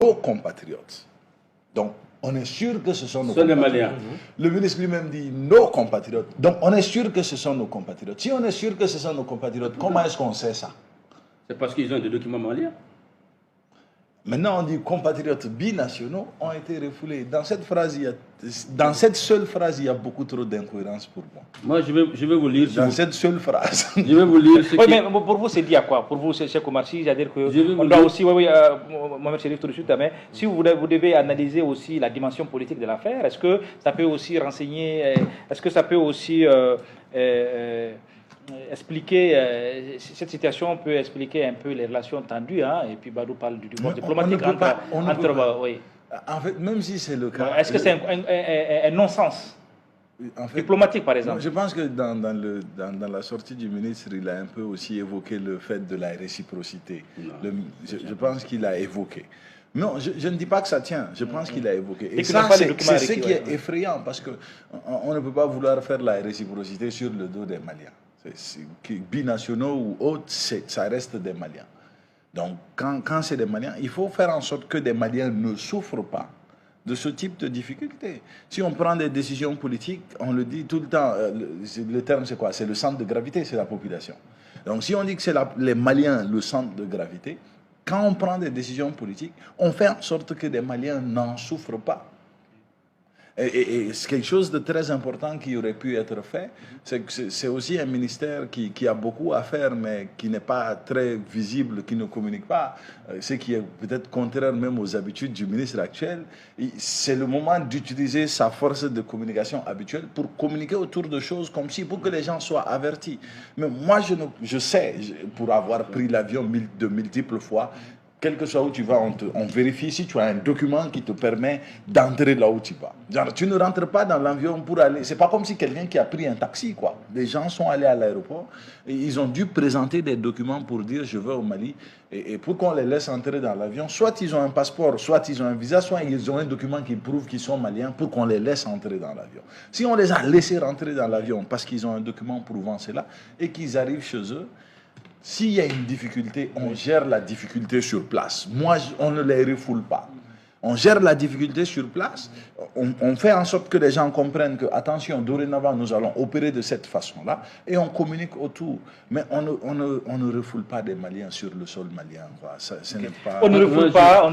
nos compatriotes. Donc, on est sûr que ce sont nos compatriotes. Maliens. Le ministre lui-même dit nos compatriotes. Donc, on est sûr que ce sont nos compatriotes. Si on est sûr que ce sont nos compatriotes, comment est-ce qu'on sait ça? C'est parce qu'ils ont des documents maliens. Maintenant, on dit compatriotes binationaux ont été refoulés. Dans cette seule phrase, il y a beaucoup trop d'incohérences pour moi. Moi, je vais vous lire. Dans cette seule phrase. Je vais vous lire ce oui, mais pour vous, c'est dit à quoi? Pour vous, c'est Komarchi, c'est-à-dire que on doit aussi, Mohamed Chérif tout de suite, mais si vous devez analyser aussi la dimension politique de l'affaire, est-ce que ça peut aussi renseigner, est-ce que ça peut aussi expliquer, cette situation peut expliquer un peu les relations tendues, hein, et puis Badou parle du mode diplomatique entre oui. En fait, même si c'est le cas... Est-ce que c'est un non-sens diplomatique, par exemple? Je pense que dans la sortie du ministre, il a un peu aussi évoqué le fait de la réciprocité. Je pense qu'il a évoqué. Non, je ne dis pas que ça tient, je pense qu'il a évoqué. Et ça, c'est ce qui est effrayant, parce qu'on ne peut pas vouloir faire la réciprocité sur le dos des Maliens. Binationaux ou autres, ça reste des Maliens. Donc, quand c'est des Maliens, il faut faire en sorte que des Maliens ne souffrent pas de ce type de difficultés. Si on prend des décisions politiques, on le dit tout le temps, le terme c'est quoi? C'est le centre de gravité, c'est la population. Donc, si on dit que c'est les Maliens le centre de gravité, quand on prend des décisions politiques, on fait en sorte que des Maliens n'en souffrent pas. Et c'est quelque chose de très important qui aurait pu être fait. C'est aussi un ministère qui a beaucoup à faire, mais qui n'est pas très visible, qui ne communique pas. Ce qui est peut-être contraire même aux habitudes du ministre actuel. C'est le moment d'utiliser sa force de communication habituelle pour communiquer autour de choses comme si, pour que les gens soient avertis. Mais moi, je sais, pour avoir pris l'avion de multiples fois, quel que soit où tu vas, on vérifie si tu as un document qui te permet d'entrer là où tu vas. Genre, tu ne rentres pas dans l'avion pour aller... C'est pas comme si quelqu'un qui a pris un taxi, quoi. Les gens sont allés à l'aéroport et ils ont dû présenter des documents pour dire « je vais au Mali ». Et pour qu'on les laisse entrer dans l'avion, soit ils ont un passeport, soit ils ont un visa, soit ils ont un document qui prouve qu'ils sont maliens pour qu'on les laisse entrer dans l'avion. Si on les a laissés rentrer dans l'avion parce qu'ils ont un document prouvant cela et qu'ils arrivent chez eux, s'il y a une difficulté, on gère la difficulté sur place. Moi, on ne les refoule pas. On gère la difficulté sur place. On fait en sorte que les gens comprennent que, attention, dorénavant, nous allons opérer de cette façon-là. Et on communique autour. Mais on ne refoule pas des Maliens sur le sol malien. Quoi. Ça, ce n'est pas... On ne refoule pas.